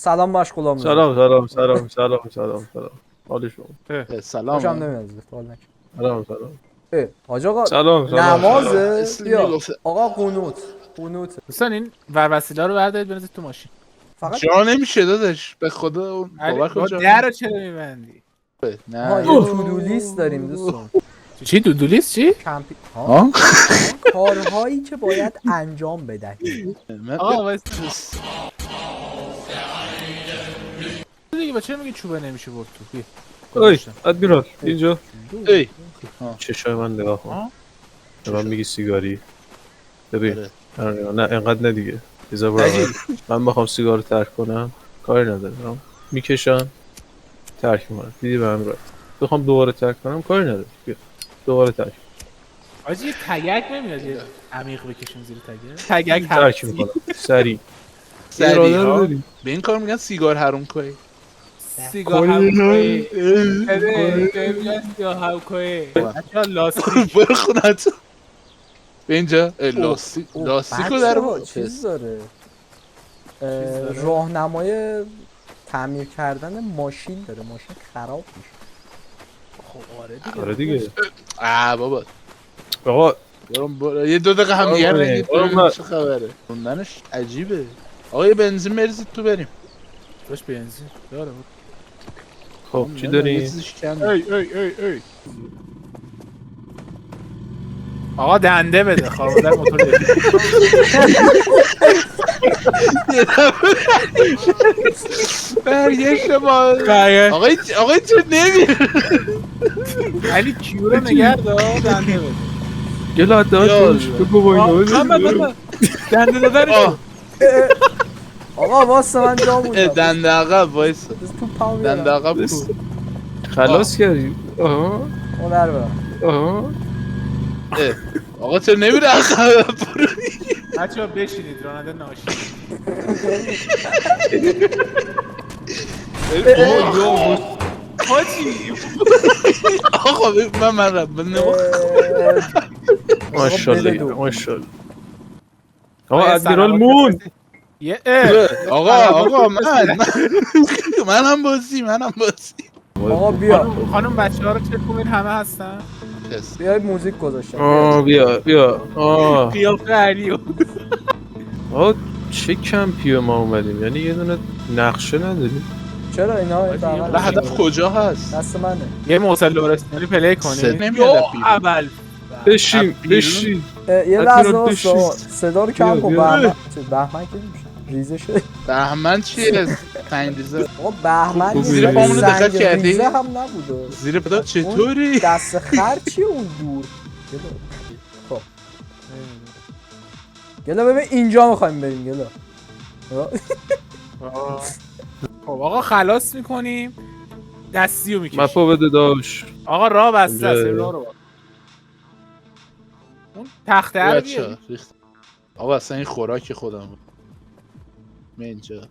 سلام باش غلام. سلام حال شما؟ سلام. خوشم نمیاد سوال نکن. سلام حاج آقا سلام. نمازه سلام. بیا آقا قنوت دوستان این وسیله رو بردارید بنزید تو ماشین. فقط جا نمیشه داداش به خدا باور کن جا در رو چرا میبندی؟ ها نه یه تودو لیست داریم دوستان. چی دودو لیست چی؟ کمپی ها کارهایی که باید انجام بدهید. آقا واسه دیگه بچه میگه چوبه نمیشه برد تو. اوی ادمیرال اینجا ای چشای من نگاه کن. به من میگی سیگاری ببین آره. نه اینقدر نه دیگه بذار برام من بخوام سیگار رو ترک کنم کاری ندارم میکشم ترک میکنم دیدی به من رفت بخوام دوباره ترک کنم کاری ندارم بیا دوباره ترک آجی یه تگک نمیاد یه عمیق بکشیم زیر تگک ترک میکنم سریع سریع ها ها به این کار میگن سیگار حروم کوی سیگار هم کوی میگن سیگار هم کوی بچه ها لاستیک برو خونتو به اینجا لاستیکو در چیز داره راهنمای تعمیر کردن ماشین داره. ماشین خراب میشه. خب آره دیگه بابا آقا برو یه 2 دقیقه هم دیگه نگید برو. چه خبره خوندنش عجیبه آقا یه بنزین بریزید تو بریم باش بنزین داره خب چی داری؟ ای آقا دنده بده خواهر موتور داری برگشت ما آقا چه نمیره علی کیو رو نگه دار دنده بده گلا داداش بگو با اینو دنده دادنش آقا واسه من جا بود. دنده عقب وایسا تو پاو دنده عقب کو خلاص کردی آها اون در برم. آها آقا چرا نمیره عقب برو بچه ها بشینید راننده ناشی حاجی آقا من رب ماشاءالله آقا ادمیرال مون آقا منم بازی آقا بیا خانم بچه ها رو چک کنید همه هستن بیا موزیک گذاشتم. بیا قیافه علیو چه کمپیه ما اومدیم یعنی یه دونه نقشه نداریم چرا اینا لا هدف کجا هست دست منه. یه موسل لورستانی پلی کنید نمیاد اول بشین یه لحظه بشین. واسه صدا رو کم کن. بیا. بهمن که نمیشه ریزه شده. بهمن چیه سنگ ریزه آقا بهمن خوب نیست زیر ولی پامونو دقت زنگ کردی؟ ریزه هم نبوده. زیر پدا چطوری دست خر چیه اون دور؟ خب گلا ببین اینجا میخوایم بریم گلا. خب آقا خلاص میکنیم دستیو میکشیم مپا بده داش آقا راه بسته است اینجا. راه رو اون تخته رو بیاری آقا اصلا این خوراک خودم بود من اینجا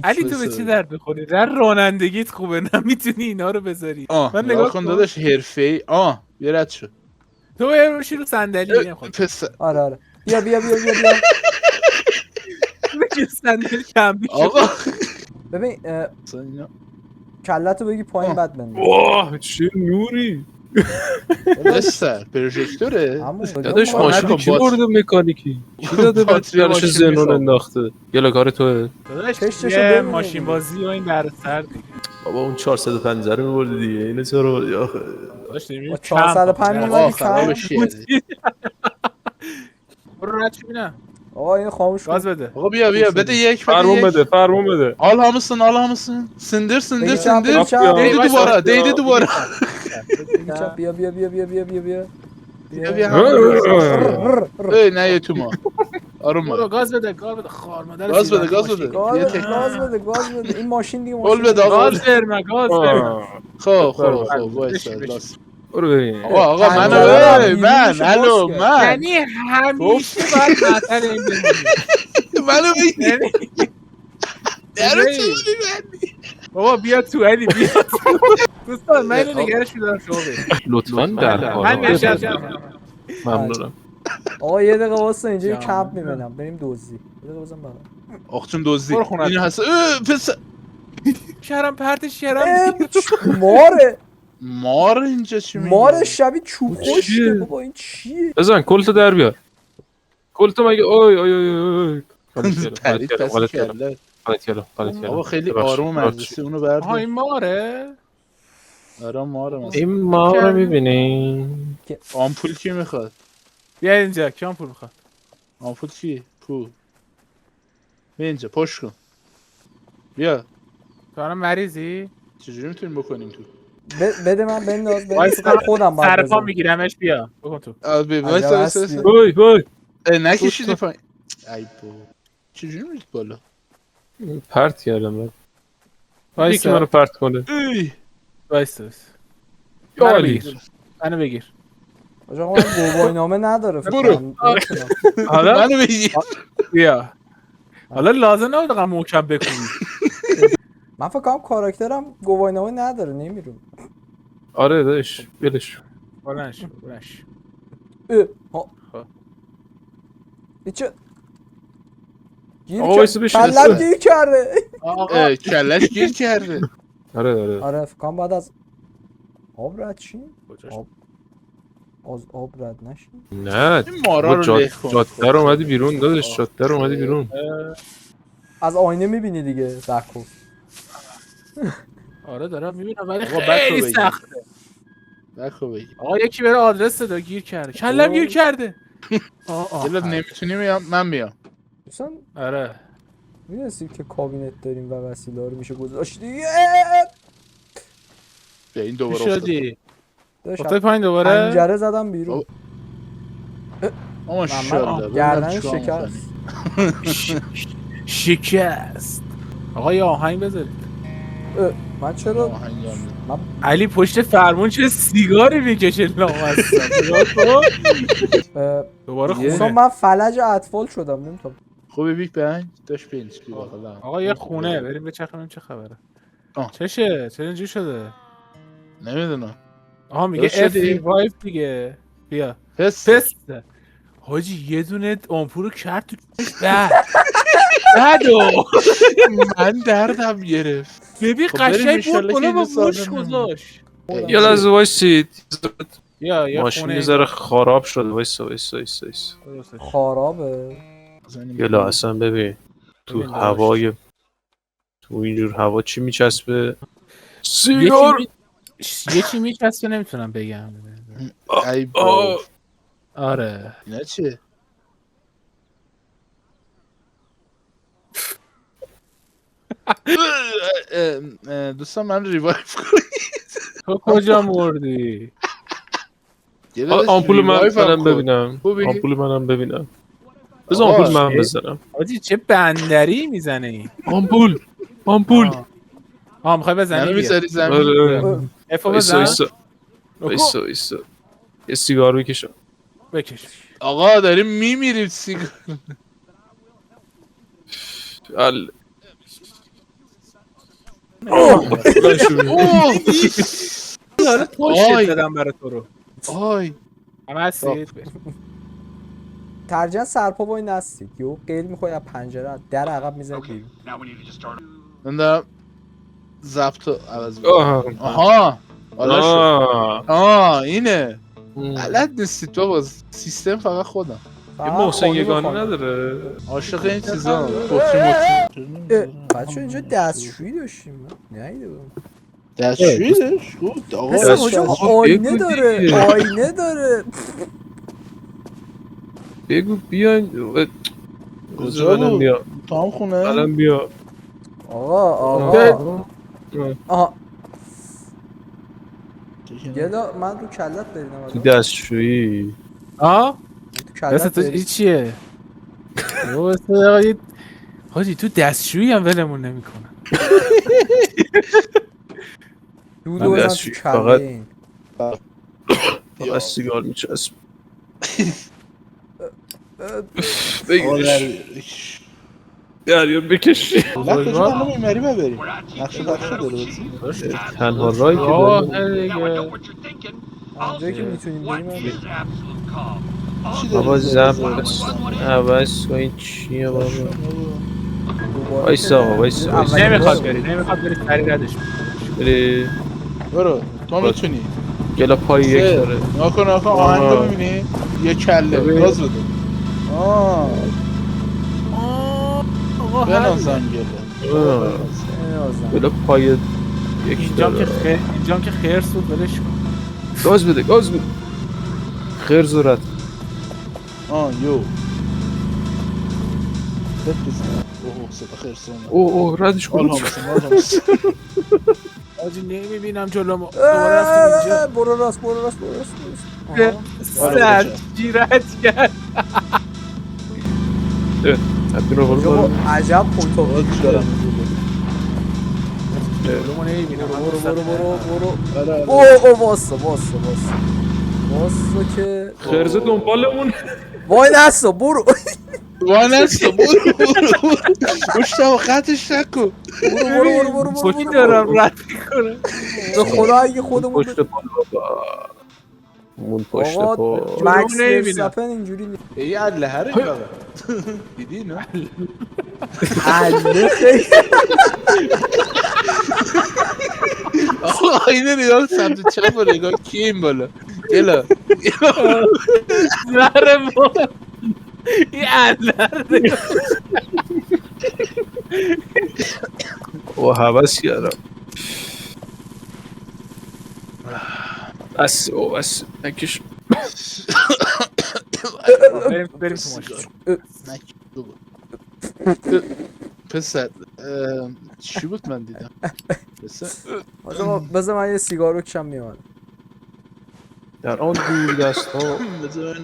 علی تو به چی درد بخوری؟ رانندگیت خوبه نمیتونی اینا رو بذاری من نگاه کن داداش حرفه‌ای بیا رد شو تو بروشی رو صندلی پس آره بیا بیا بگیر صندلی کم بیشو آقا ببین کلتو بگی پایین بد بنداز. واه چه نوری بستر پروژکتوره داداش ماشین کی برده مکانیکی کی داده باتریش زنون انداخته گلا کار توه یه ماشین بازی و این در سر دیگه بابا اون 450 رو می‌برد دیگه اینو چرا بردی آخه با 405 می‌مدی خراب شه برو رد شو ببینم آقا این خاموش گاز بده آقا بیا بده یک فرمون بده حال همسن سندر دیده دوباره بیا نه تو ما آروم برو گاز بده خار مادر گاز بده گاز بده این ماشین دیگه گل بده گاز برم خب وایسا برو ببین آقا من یعنی همیشه باید معطل این بمونی منو بگی درو چه بابا بیا تو علی بیا تو دوستان من اینو نگرش میدارم شما برید لطفاً در من نشستم ممنونم آقا یه دقیقه واسه اینجا یه جان. کمپ میبینم بریم دوزی. یه دقیقه بازم برام. آخچون دزدی برو خونه. این هست پس شرم پرتش شرم ماره مار اینجا چی میگه ماره شبیه چوب خشکه چیه؟ بابا این چیه؟ بزن کلتو در بیار. کلتو مگه اوی اوی اوی اوی. پرید پس کله آقا خیلی آروم مجلسی اونو آها بردار این ماره. آره ماره مثلا این ما رو میبینیم. آمپول کی میخواد بیا اینجا کیام پول میخواد. آمپول کی پول بیا اینجا پشت کن بیا تو الان مریضی؟ چجوری میتونیم بکنیم تو بده من بنداز وایسا خودم باید سرپا بزنم. میگیرمش بیا بکن تو. وایسا هستی. وایسا وای وای. نکشیدی پایین ای بابا چجوری میرید بالا پرت کردم من. یکی وایسا منو پرت کنه. وایسا یا منو علی. بگیر. منو بگیر. آقا من گواهینامه نداره فکر برو. کنم. نمی‌تونم. حالا منو بگیر بیا حالا لازم نبود قم محکم بکنی. من فکر کنم کاراکترم گواهینامه نداره نمیرم. آره داداش بیلش. بلنش ها خب. چه گیر آقا وایسا بشین. کلم گیر کرده. آقا کلش گیر کرده آره آره. آره فکر کنم بعد از آب رد شیم. کجاش؟ آب از آب رد نشیم. نه این مارا رو له کن جاده رو اومدی بیرون داداش. جاده رو اومدی بیرون. از آینه میبینی دیگه بکو. آره دارم میبینم ولی آقا، خیلی بکو بگیر. سخته. بکو بگیر آقا یکی بره آدرس صدا گیر کرده کلم گیر کرده. دلت نمیتونی من میام دوستان آره میدونستیم که کابینت داریم و وسیله رو میشه گذاشت دیگه. بیا این چی دوباره افتاد شدی؟ داشتم افتاد پایین دوباره؟ پنجره زدم بیرون. ماشاءالله گردن شکست. شکست. آقا یه آهنگ بذارید. من چرا علی پشت فرمون چه سیگاری میکشه لامصب. دوباره یه. دوستان خونه. من فلج اطفال شدم نمیتونم. خوبه بیگ بنگ داشت پینچ بیا آقا یه خونه بریم بچرخونیم چه خبره. آه. چشه؟ چرا اینجوری شده؟ نمیدونم آها میگه درست اف شدی؟ ریوایو دیگه. بیا پس حاجی یه دونه آمپول رو کرد تو بدو من دردم گرفت ببین خب بریم قشنگ انشالله بود بالا که با اینجا مش سالم گذاشت. یه لحظه وایسید. یا یه ماشین خونه یه ذره خراب شده. وایسا وایسا وایسا. خرابه. یه لحظه ببین تو ببین داداش. هوای تو اینجور هوا چی میچسبه؟ سیگار. یکی میچسبه نمیتونم بگم. ای بابا آره اینا چیه دوستان من ریوایف کنید تو کجا مردی؟ یه داداش آمپول ریوایف هم منم کن. ببینم. خوبی؟ آمپول منم ببینم. بذار آقا، آمپول من بزنم. حاجی چه بندری میزنه این. آمپول میخوای بزنی منو بیا. میذاری زمین آره. افو وایسا بزن. وایسا وایسا. یه سیگار بکشم. بکش. آقا داریم میمیریم سیگار ال حالا پشت دادم برای تو رو. آی همه هستید؟ ترجیحاً سرپا وای نستید. یهو قیل میخوای از پنجره در عقب میزنی بیرون. من دارم ضبط رو عوض میکنم آها حالا شد اینه بلد نیستی تو باز سیستم فقط خودم یه محسن یگانه نداره. عاشق این چیزا بطری بچه اینجا دستشویی داشتیم من نیده بودم. دستشویی داشت بود آقا حسن آجا آینه داره آینه داره. بگو بیاین. کجا بود؟ بیا تو هم خونه؟ الان بیا. آقا آها گلا من رو کلت بریدم. تو دستشویی. تو کلت تو این چیه؟ حاجی تو دستشویی هم ولمون نمیکنه. دودو بزن تو کله این. فقط سیگار میچسب. بگیرش. دریا بکشی. نه کجا من میمری ببریم نقشه داره بازی تنها رایی که داریم اونجایی که میتونیم بریم هم بریم. چی داری بابا می‌ذاری زب بزنی؟ عوض کن این چیه بابا دوباره وایسا آقا که وایسا اولین وایسا نمیخواد بار بری، بود. نمیخواد بری، سری ردش. بری برو تو میتونی گلا پای یک داره ناکن آهنگو میبینی یه کله ببین. گاز بده آقا بنازم حله. گله آه. نازم. گلا پای یکی اینجام که داره اینجام که خرس بود ولش کن. گاز بده گاز بده خیر زورت یو بپیزن اوه صدا خرسون اوه ردش کن آل همسون آجی نمیبینم جلومو. دوباره رفتیم اینجا. برو راست برو راست برو راست برو راست. آها. آره، سر جیرت کرد. حتی رو آجا برو با عجب پوینت آف ویو دارم جلومو نمیبینم. برو برو برو برو آره اوه واسه که خرزه دنبالمون وای نستا برو وای نستا برو مشتبه خطش نکن برو پشتی دارم رد میکنم. به خدا اگه خودمون پشت پا بابا مون پشت آقا پا مکس جلومو نمی‌بینم. ورستاپن اینجوری نیست ای عدله هر این بابا دیدی نه عله خیلی آقا اینه نگاه سمت چپ و نگاه کیه این بالا گلا زهر ما این علر و حوث کردم بس او بس نکش بریم تو ماشین. پسر چی بود من دیدم پسر آقا بذار من یه سیگار بکشم میام در آن دور دست ها بذار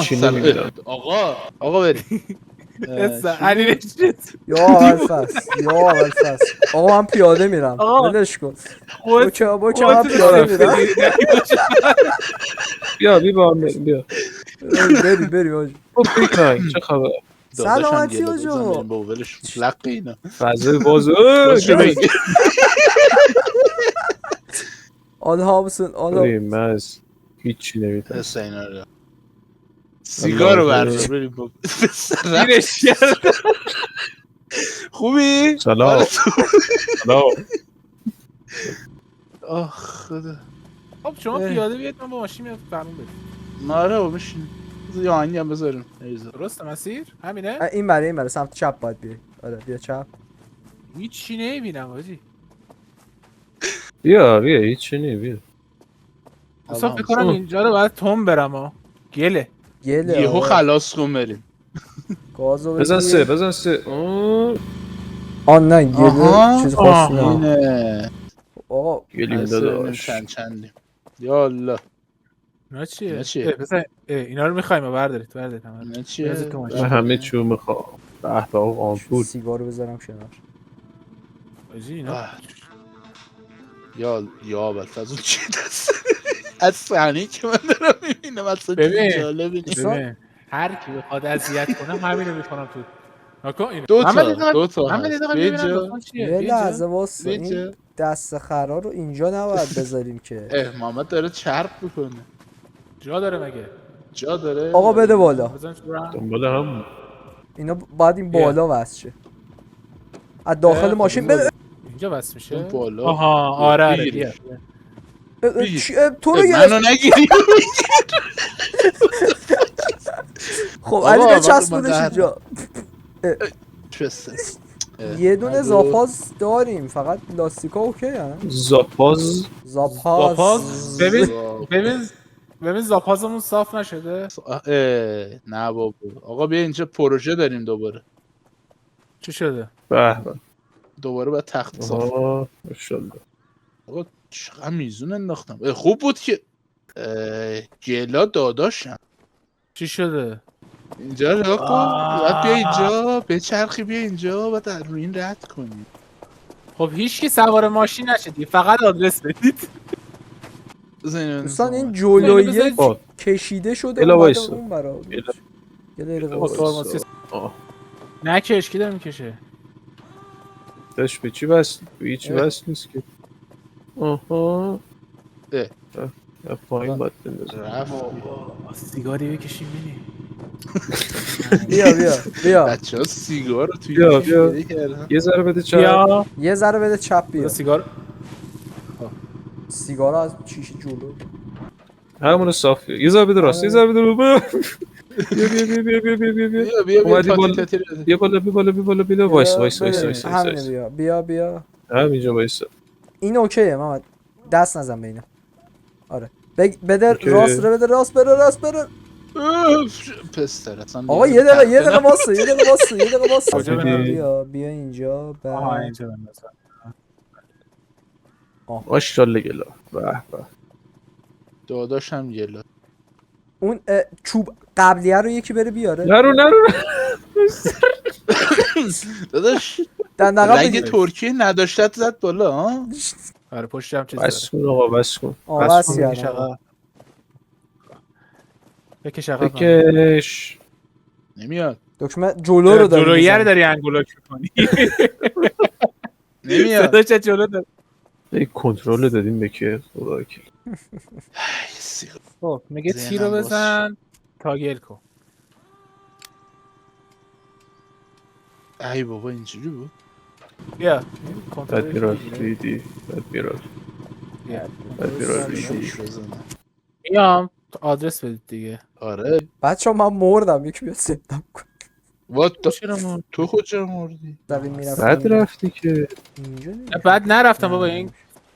چی نمی‌بینم. آقا بریم علی نشید. یا اول فصل آقا من پیاده میرم آقا. ولش کن خودت با که من پیاده میرم بیا با هم بریم بیا بری آجی خب بکنی چه خبر سلامتی آجا بابا ولش لق اینا فضای باز آل هامسون من از هیچی نمیتونم حس اینا رو سیگارو بردار بریم بابا گیرش کرد. خوبی؟ سلام سلام آه خدا خب شما پیاده بیاید من با ماشین میام فرمون بریم. ماره با بشین یه آهنگی هم بذاریم درسته مسیر همینه. این برای سمت چپ باید بیای آره بیا چپ هیچی نمیبینم آجی. بیا هیچی نی بیا اصلا فکر کنم اینجا رو باید تون برم ها. گله یهو خلاص کن بریم گازو بزن سه آن نه گله چیز خاصی نه اینه آقا گلیم داداش چندیم یا الله اینا چیه؟ اینا چیه؟ پسر اینا رو میخوایم بردارید اینا چیه؟ بذار تو ماشین. من همه چیو میخوام به آقا آمپول سیگارو بذارم کنار آجی اینا یا اول از اون چی دست از صحنه‌ای که من دارم میبینم اصلا ببین. جالب نیست ببین هر کی بخواد اذیت کنم همینو میکنم تو. نکن اینو. دو من تا ببینم داستان چیه. یه لحظه واسه بینجا. این دست خرا رو اینجا نباید بذاریم که محمد داره چرب میکنه جا داره مگه؟ جا داره آقا بده بالا بزن تو راه. دنبال هم اینا باید این بالا وصل شه از داخل ماشین بده اینجا بس میشه. اون بالا آها آره بگیر. بیا تو رو منو نگیری خب علی به چسبونش اینجا یه دونه زاپاز داریم فقط لاستیکا اوکی هم زاپاز ببین زاپازمون صاف نشده. نه بابا آقا بیا اینجا پروژه داریم چی شده؟ به دوباره باید تخت صاف ماشاءالله آقا چقدر میزون انداختم خوب بود که گلا داداشم چی شده؟ اینجا راه کن باید بیا اینجا به چرخی بیا اینجا باید روی این رد کنی خب هیچ کی سوار ماشین نشدی فقط آدرس بدید. دوستان این جلویه کشیده شده اومده اون برا نکش کی داره میکشه داشت به چی بست؟ به هیچی بست نیست که آها یا پایین باید بندازم. رفت سیگاری بکشیم بینی. بیا بچه ها سیگار رو توی بیا، کیف بیا. پیدا کردن. یه ذره بده چپ. بیا یه ذره بده چپ بیا. بذار سیگار سیگار از شیشه جلو. همونو صاف کن. یه ذره بده راست، یه ذره بده رو. بیا بیا بیا بیا بیا بیا بیا بیا بیا اومدی تاتی بالا. تاتی بده. بیا بالا بیا بالا بیا بالا بیا وایس همینه بیا همینجا وایس. این اوکیه محمد، دست نزن به اینا. آره بده اوکی. راست بده راست بره. پستر اصلا آقا یه دقیقه واسه کجا برم؟ بیا اینجا آها اینجا بندازم. ماشاءالله گلا. به به. داداش هم گلا. اون چوب قبلیه رو یکی بره بیاره. نرو داداش دندقه رگ بگیر. ترکیه نداشتت زد بالا ها. آره پشتم چیز بس داره. کن آقا بس کن. بس بکش کردم. عقب. بکش عقب. بکش. نمیاد دکمه جلو رو داری جلویی رو می‌زنی. داری انگولاک می‌کنی. نمیاد. صداش جلو داره. ای کنترل دادیم به که خدا وکیل. خب میگه ذهنم تی رو باز بزن تاگل کن. ای بابا اینجوری بود. بیا بعد کنترل میرفت دیدی. بعد میرفت شوش بزنم. میام آدرس بدید دیگه. آره بچه‌ها من مردم یکی بیاد سپتم کن. وات تو کجا مردی؟ دویم میرفت بعد رفتی که اینجا نه دیگه. بعد نرفتم بابا این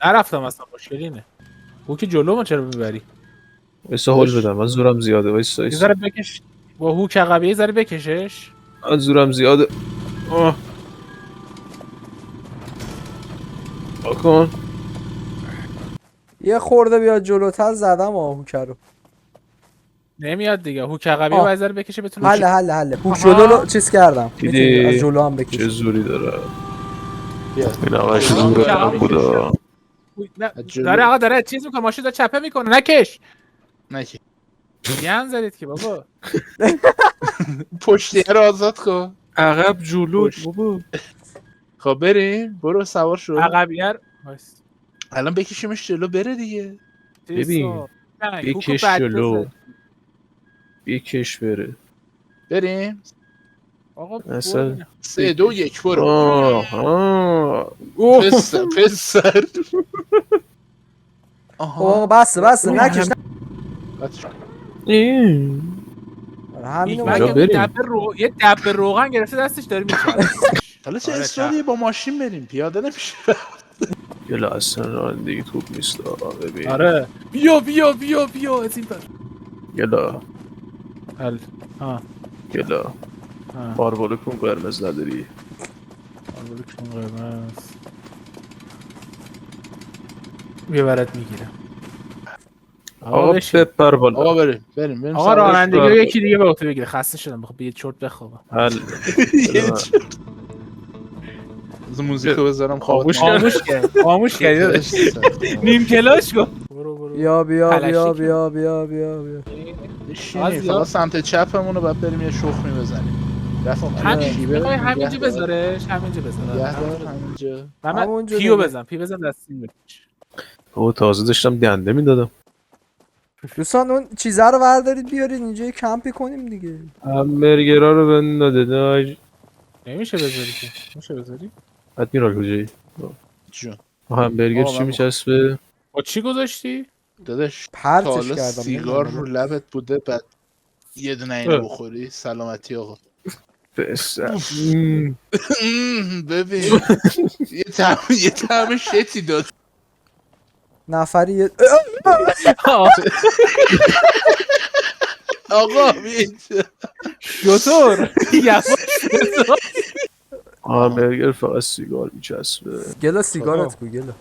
نرفتم اصلا مشکل اینه. او که جلو ما چرا میبری؟ وایسا هول بدم من زورم زیاده وایسا یه ذره بکش با هوک عقبی یه ذره بکشش. من زورم زیاده. کن یه خورده بیاد جلوتر زدم هوک رو. نمیاد دیگه هوک عقبی رو یه ذره بکشه بتونه حل هوک جلو رو چیز کردم. میتونی از جلو هم چه بکشی. زوری داره بیا این همش زور من بودا. نه داره آقا داره چیز میکنه ماشین داره چپه میکنه نکش. نکی گن زدید که بابا. پشتیه رو آزاد کن. عقب جلو پشت. بابا. خب بریم برو سوار شو. عقبیه وایس الان بکشیمش جلو بره دیگه. ببین بکش جلو بکش بره بریم آقا اصلا 3 2 1 برو. پسر آقا بس نکش. همینو اینجا من بریم. یه دبه روغن گرفته دستش داره میچرخه. حالا چه آره، اصراری با ماشین بریم پیاده نمیشه. گلا اصلا رانندگی خوب نیست آقا ببین. آره بیا از این بر گلا ها گلا پاربالو کن قرمز نداری. قرمز بیا برات میگیرم. آقا بپر بالا. آقا بریم آقا رانندگی رو یکی دیگه به عهده بگیره. خسته شدم بخوام یه چرت بخوابم. حل موزیک رو بذارم خاموش کرد نیم کلاش کن. برو بیا فقط سمت چپمون رو باید بریم یه شخمی بزنیم. همینجا بذارش همینجا همونجا پیو بزن دستی بکش. او تازه داشتم دنده میدادم. دوستان اون چیزا رو بردارید بیارید اینجا یه کمپی کنیم دیگه. همبرگرها رو بنداده نمیشه بذاری که میشه بذاری. ادمیرال کجایی؟ جون همبرگر چی میچسبه؟ با چی گذاشتی؟ داداش پرتش تا حالا کردم سیگار رو لبت بوده بعد یه دونه اینو بخوری؟ سلامتی آقا. پسر ببین یه طعم شتی داد. نفری آقا بید شطور همبرگر فقط سیگار میچسبه. گلا سیگارت کو گلا.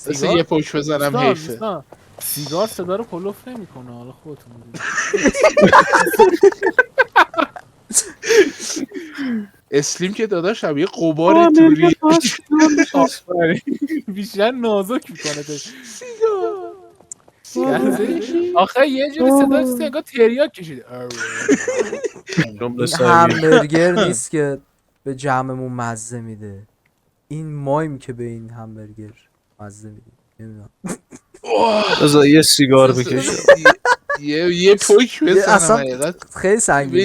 بس یه پوش بزنم حیفه. سیگار صدا رو کلوف نمیکنه حالا خودتون اسلیم که داداش یه غبار توری بیشتر نازک میکنه آخه یه جوری صدا چیزی انگار تریاک کشیده. این همبرگر نیست که به جمعمون مزه میده، این مایم که به این همبرگر مزه میده. نمیدونم بذار یه سیگار بکشم. یه پوک بزنم اصلا حقیقت خیلی سنگین